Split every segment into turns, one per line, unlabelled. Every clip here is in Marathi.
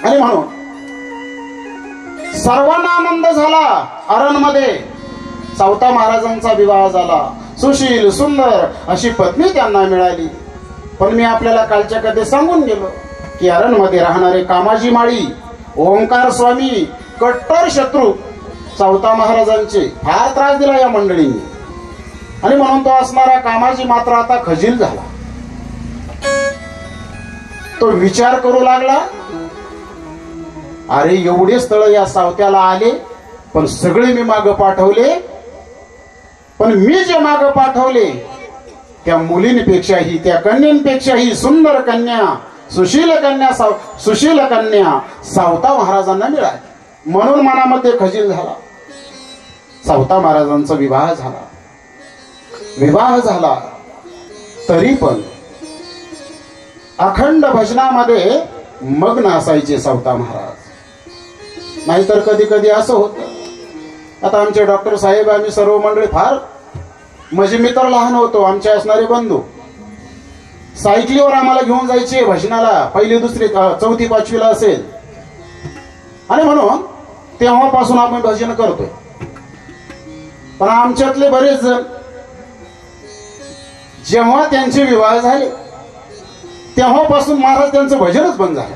आणि म्हणून सर्वांना आनंद झाला. अरणमध्ये सावता महाराजांचा विवाह झाला. सुशील सुंदर अशी पत्नी त्यांना मिळाली. पण मी आपल्याला कालच्या कथेत सांगून गेलो की अरणमध्ये राहणारे कामाजी माळी ओंकार स्वामी कट्टर शत्रू सावता महाराजांचे फार त्रास दिला या मंडळींनी. आणि म्हणून तो असणारा कामाजी मात्र आता खजील झाला. तो विचार करू लागला, अरे एवढे स्थळ या सावत्याला आले पण सगळे मी माग पाठवले, पण मी जे माग पाठवले त्या मुलींपेक्षाही त्या कन्यांपेक्षाही सुंदर कन्या सुशील कन्या सावता महाराजांना मिळाली. म्हणून मनामध्ये खजील झाला. सावता महाराजांचा विवाह झाला तरी पण अखंड भजनामध्ये मग्न असायचे सावता महाराज. नाहीतर कधी कधी असं होतं. आता आमचे डॉक्टर साहेब आम्ही सर्व मंडळी फार म्हणजे मी तर लहान होतो. आमचे असणारे बंधू सायकलीवर आम्हाला घेऊन जायचे भजनाला. पहिली दुसरी चौथी पाचवीला असेल. आणि म्हणून तेव्हापासून आपण भजन करतोय. पण आमच्यातले बरेच जण जेव्हा त्यांचे विवाह झाले तेव्हापासून महाराज त्यांचं भजनच बंद झालं.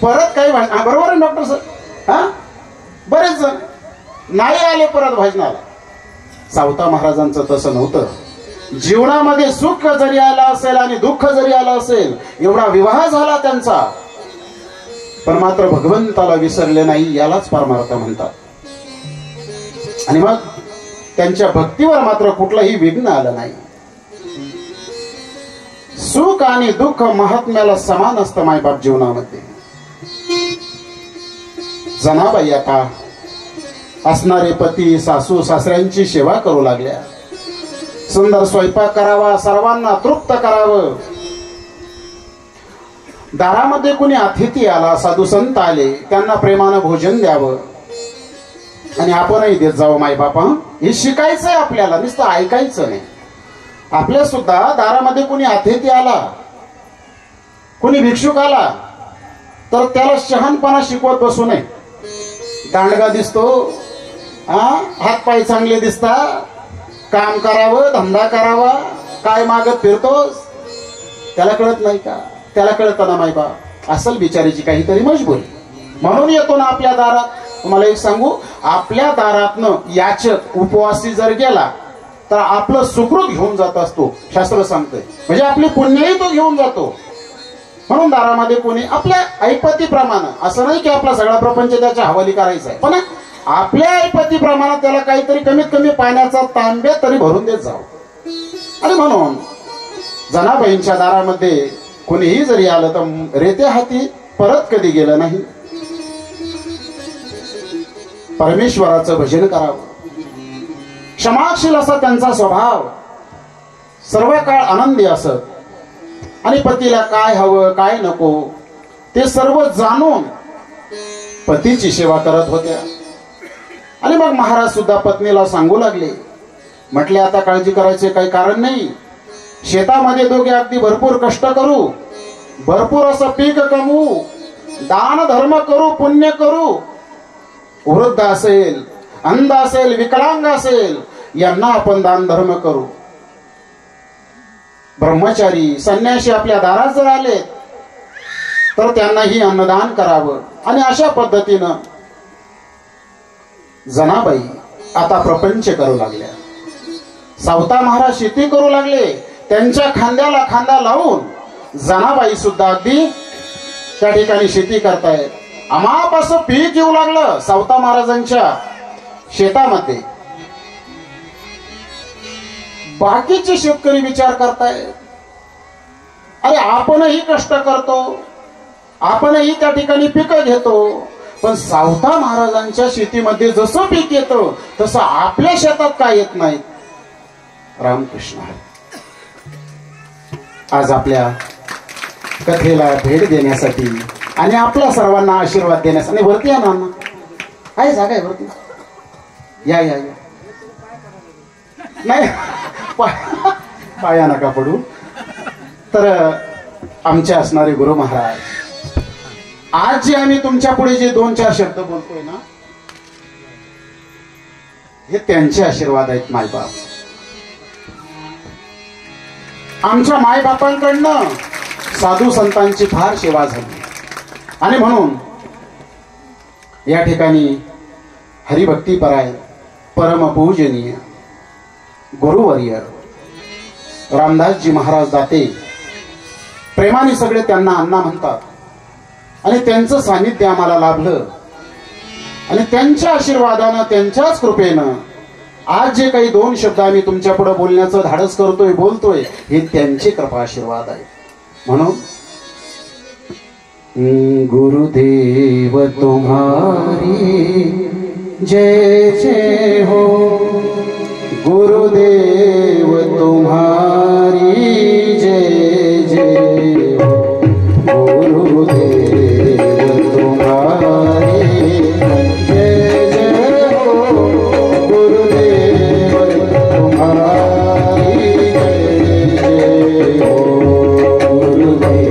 परत काही बरोबर आहे डॉक्टर सर? हा, बरेच जण नाही आले परत भजनाला. सावता महाराजांचं तसं नव्हतं. जीवनामध्ये सुख जरी आलं असेल आणि दुःख जरी आलं असेल, एवढा विवाह झाला त्यांचा, पण मात्र भगवंताला विसरले नाही. यालाच परमार्थ म्हणतात. आणि मग त्यांच्या भक्तीवर मात्र कुठलंही विघ्न आलं नाही. सुख आणि दुःख महात्म्याला समान असतं मायबाप जीवनामध्ये. जनाबाई आता असणारे पती सासू सासऱ्यांची सेवा करू लागल्या. सुंदर स्वयंपाक करावा, सर्वांना तृप्त करावं. दारामध्ये कुणी अतिथी आला, साधू संत आले, त्यांना प्रेमानं भोजन द्यावं. आणि आपणही देत जावं मायबापा. हे शिकायचंय आपल्याला, नुसतं ऐकायचं नाही. आपल्या सुद्धा दारामध्ये कुणी अतिथी आला, कुणी भिक्षुक आला, तर त्याला शहाणपणा शिकवत बसू नये. दांडगा दिसतो, हात पाय चांगले दिसतात, काम करावं, धंदा करावा, काय मागत फिरतोस, त्याला कळत नाही का? त्याला कळतं ना मायबाप. असल बिचारीची काहीतरी मजबुरी. म्हणून येतो ना आपल्या दारात. तुम्हाला एक सांगू, आपल्या दारातनं याचक उपवासी जर गेला तर आपलं सुकृत घेऊन जात असतो, शास्त्र सांगतंय. म्हणजे आपली पुण्यही तो घेऊन जातो. म्हणून दारामध्ये कोणी आपल्या ऐपतीप्रमाणे, असं नाही की आपला सगळा प्रपंच त्याच्या हवाली करायचा आहे, पण आपल्या ऐपतीप्रमाणे त्याला काहीतरी कमीत कमी पाण्याचा तांब्या तरी भरून देत जावं. आणि म्हणून जनाबाईंच्या दारामध्ये कोणीही जरी आलं तर रेत्या हाती परत कधी गेलं नाही. परमेश्वराचं भजन करावं. क्षमाशील असा त्यांचा स्वभाव. सर्व काळ आनंदी असत. आणि पतीला काय हवं काय नको ते सर्व जाणून पतीची सेवा करत होत्या. आणि मग महाराज सुद्धा पत्नीला सांगू लागले, म्हटले आता काळजी करायचे काही कारण नाही. शेतामध्ये दोघे अगदी भरपूर कष्ट करू, भरपूर असं पीक कमवू, दान धर्म करू, पुण्य करू. वृद्ध असेल, अंध असेल, विकलांग असेल, यांना आपण दान धर्म करू. ब्रह्मचारी संन्यासी आपल्या दारात जर आले तर त्यांनाही अन्नदान करावं. आणि अशा पद्धतीनं जनाबाई आता प्रपंच करू लागल्या. सावता महाराज शेती करू लागले. त्यांच्या खांद्याला खांदा लावून जनाबाई सुद्धा अगदी त्या ठिकाणी शेती करतायत. अमाप असं पीक येऊ लागलं सावता महाराजांच्या शेतामध्ये. बाकीचे शेतकरी विचार करतायत, अरे आपणही कष्ट करतो, आपणही त्या ठिकाणी पिकं घेतो, पण सावता महाराजांच्या शेतीमध्ये जसं पीक येतं तसं आपल्या शेतात का येत नाही? रामकृष्ण. आज आपल्या कथेला भेट देण्यासाठी आणि आपल्या सर्वांना आशीर्वाद देण्यासाठी वरती या नाना आहे, जागा आहे वरती, या या या. नाही पाया नका पडू. तर आमचे असणारे गुरु महाराज आज जे आम्ही तुमच्या पुढे जे 2-4 शब्द बोलतोय ना, हे त्यांचे आशीर्वाद आहेत मायबाप. आमच्या मायबापांकडनं साधू संतांची फार सेवा झाली आणि म्हणून या ठिकाणी हरिभक्तीपराय परमपूजनीय गुरुवर्य रामदासजी महाराज दाते प्रेमाने सगळे त्यांना अण्णा म्हणतात आणि त्यांचं सानिध्य आम्हाला लाभलं आणि त्यांच्या आशीर्वादानं त्यांच्याच कृपेनं आज जे काही 2 शब्द आम्ही तुमच्या पुढे बोलण्याचं धाडस करतोय बोलतोय हे त्यांची कृपा आशीर्वाद आहे. म्हणून गुरुदेव तुम्हारी जय जय हो, गुरुदेव तुम्हारी जय जय हो, गुरुदेव तुम्हारी जय जय हो, गुरुदेव तुम्हारी जय जय हो, गुरुदेव तुम्हारी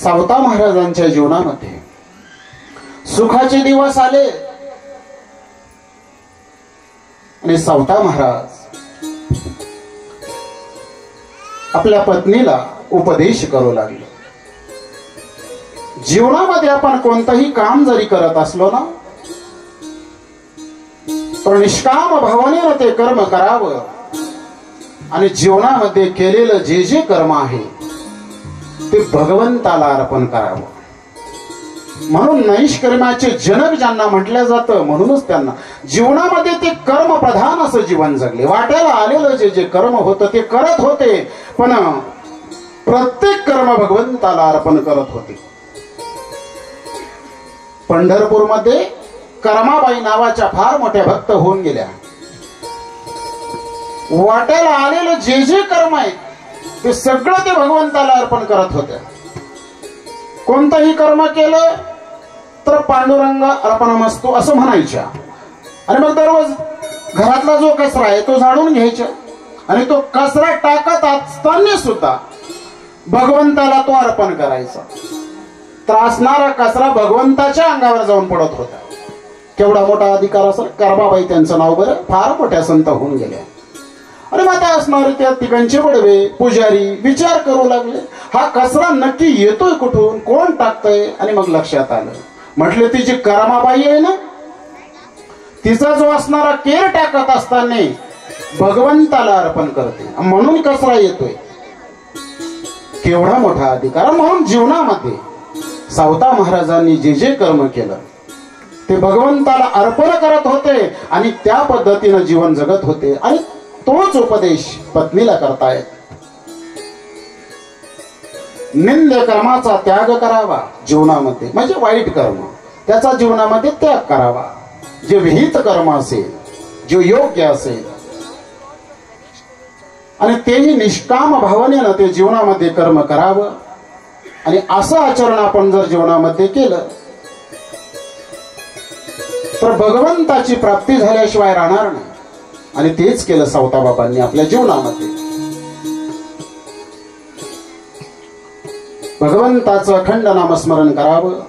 सावता महाराजांच्या जीवनामध्ये सुखाचे दिवस आले आणि सावता महाराज आपल्या पत्नीला उपदेश करू लागले. जीवनामध्ये आपण कोणतंही काम जरी करत असलो ना पण निष्काम भावनेनं ते कर्म करावं आणि जीवनामध्ये केलेलं जे जे कर्म आहे ते भगवंताला अर्पण करावं. म्हणून नैष्कर्माचे जनक ज्यांना म्हटलं जातं, म्हणूनच त्यांना जीवनामध्ये ते कर्म प्रधान असं जीवन जगले. वाट्याला आलेलं जे जे कर्म होतं ते करत होते, पण प्रत्येक कर्म भगवंताला अर्पण करत होते. पंढरपूरमध्ये कर्माबाई नावाच्या फार मोठ्या भक्त होऊन गेल्या. वाट्याला आलेलं जे जे कर्म आहे ते सगळं ते भगवंताला अर्पण करत होते. कोणतंही कर्म केलं तर पांडुरंग अर्पणमस्तु असं म्हणायच्या, आणि मग दररोज घरातला जो कचरा आहे तो झाडून घ्यायचा, आणि तो कचरा टाकत असताना सुद्धा भगवंताला तो अर्पण करायचा. त्रासणारा कचरा भगवंताच्या अंगावर जाऊन पडत होता. केवढा मोठा अधिकार असेल. कर्माबाई त्यांचं नाव बरं, फार मोठ्या संत होऊन गेल्या. आणि मग आता असणारे त्या तिघांचे बडवे पुजारी विचार करू लागले, हा कचरा नक्की येतोय कुठून, कोण टाकतंय. आणि मग लक्षात आलं, म्हटले ती जी कर्माबाई आहे ना, तिचा जो असणारा केर टाकत असताना भगवंताला अर्पण करते, म्हणून कचरा येतोय. केवढा मोठा अधिकार. म्हणून जीवनामध्ये सावता महाराजांनी जे जे कर्म केलं ते भगवंताला अर्पण करत होते आणि त्या पद्धतीनं जीवन जगत होते. आणि तोच उपदेश पत्नीला करतायत. निंद्य कर्माचा त्याग करावा जीवनामध्ये, म्हणजे वाईट कर्म त्याचा जीवनामध्ये त्याग करावा. जे विहित कर्म असेल, जे योग्य असेल, आणि तेही निष्काम भावनेनं ते जीवनामध्ये कर्म करावं. आणि असं आचरण आपण जर जीवनामध्ये केलं तर भगवंताची प्राप्ती झाल्याशिवाय राहणार नाही. आणि तेच केलं सावताबाबांनी आपल्या जीवनामध्ये. भगवंताचं अखंड नामस्मरण करावं.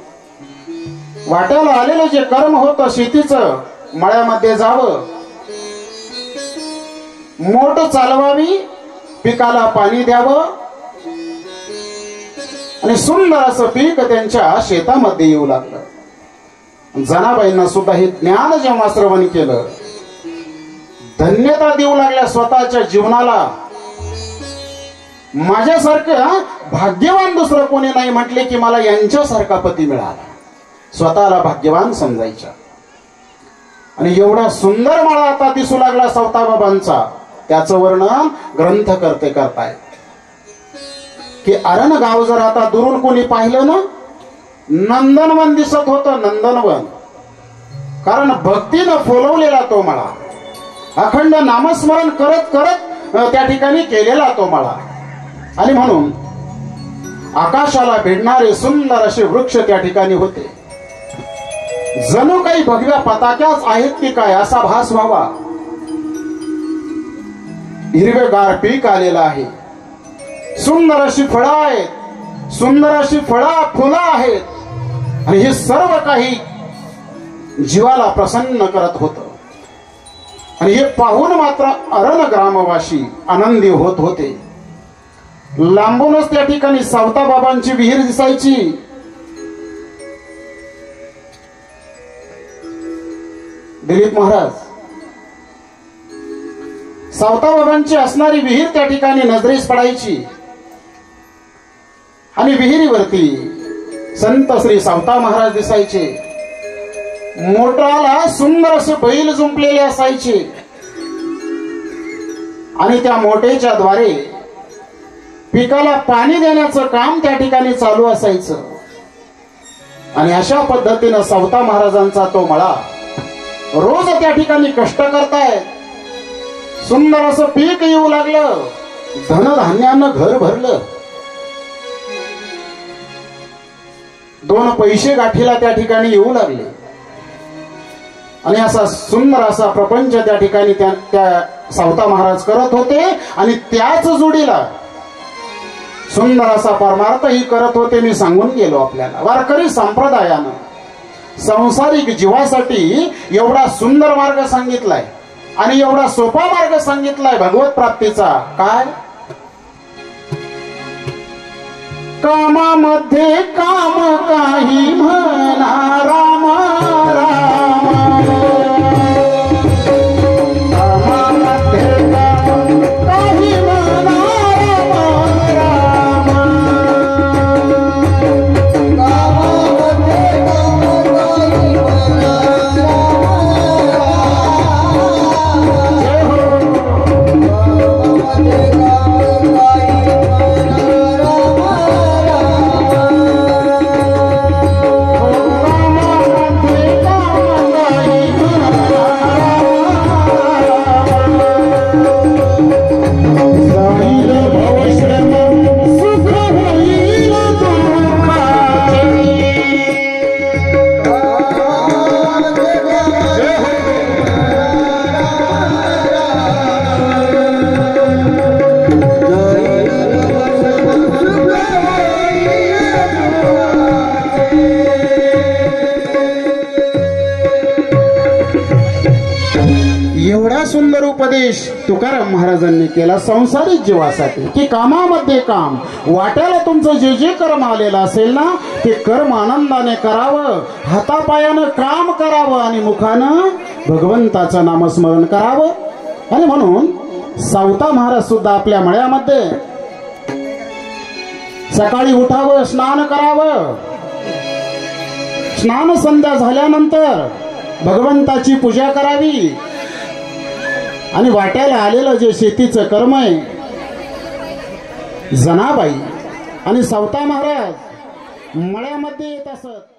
वाट्याला आलेलं जे कर्म होतं शेतीचं, मळ्यामध्ये जावं, मोट चालवावी, पिकाला पाणी द्यावं, आणि सुंदर असं पीक त्यांच्या शेतामध्ये येऊ लागलं. जनाबाईंना सुद्धा हे ज्ञान जेव्हा श्रवण केलं, धन्यता देऊ लागल्या स्वतःच्या जीवनाला. माझ्यासारखं भाग्यवान दुसरं कोणी नाही म्हटले की मला यांच्यासारखा पती मिळाला. स्वतःला भाग्यवान समजायच्या. आणि एवढा सुंदर मळा आता दिसू लागला सावताबाबांचा. त्याचं वर्णन ग्रंथकर्ते करतायत की अरण गाव जर आता दुरून कोणी पाहिलं ना, नंदनवन दिसत होतं, नंदनवन. कारण भक्तीनं फुलवलेला तो मळा, अखंड नामस्मरण करत करत त्या ठिकाणी केलेला तो मळा. आणि म्हणून आकाशाला भिडणारे सुंदर असे वृक्ष त्या ठिकाणी होते. जणू काही भगव्या पताक्याच आहेत की काय असा भास व्हावा. हिरवेगार पीक आलेलं आहे, सुंदर अशी फळं आहेत, सुंदर अशी फुलं आहेत, आणि हे सर्व काही जीवाला प्रसन्न करत होतं. आणि हे पाहून मात्र अरण ग्रामवासी आनंदी होत होते. लांबूनच त्या ठिकाणी सावताबाबांची विहीर दिसायची. दिलीप महाराज, सावताबाबांची असणारी विहीर त्या ठिकाणी नजरेस पडायची. आणि विहिरीवरती संत श्री सावता महाराज दिसायचे. मोटाला सुंदर असे बैल जुंपलेले असायचे. आणि त्या मोटेच्या द्वारे पिकाला पाणी देण्याचं काम त्या ठिकाणी चालू असायचं. आणि अशा पद्धतीनं सावता महाराजांचा तो मळा रोज त्या ठिकाणी कष्ट करतायत. सुंदर असं पीक येऊ लागलं, धनधान्यानं घर भरलं. 2 पैसे गाठीला त्या ठिकाणी येऊ लागले. आणि असा सुंदर असा प्रपंच त्या ठिकाणी त्या सावता महाराज करत होते. आणि त्याच जोडीला सुंदर असा परमार्थही करत होते. मी सांगून गेलो आपल्याला, वारकरी संप्रदायानं संसारिक जीवासाठी एवढा सुंदर मार्ग सांगितलाय आणि एवढा सोपा मार्ग सांगितलाय भगवत प्राप्तीचा. काय? कामामध्ये काम काही म्हणा राम राम, एवढा सुंदर उपदेश तुकाराम महाराजांनी केला संसारिक जीवासाठी की कामामध्ये काम, वाट्याला तुमचं जे जे कर्म आलेलं असेल ना ते कर्म आनंदाने करावं, हातापायानं काम करावं आणि मुखानं भगवंताचं नामस्मरण करावं. आणि म्हणून सावता महाराज सुद्धा आपल्या मळ्यामध्ये सकाळी उठावं, स्नान करावं, स्नान संध्या झाल्यानंतर भगवंताची पूजा करावी आणि वाट्याला आलेलं जे शेतीचं कर्म आहे, जनाबाई आणि सावता महाराज मळ्यामध्ये येत असत.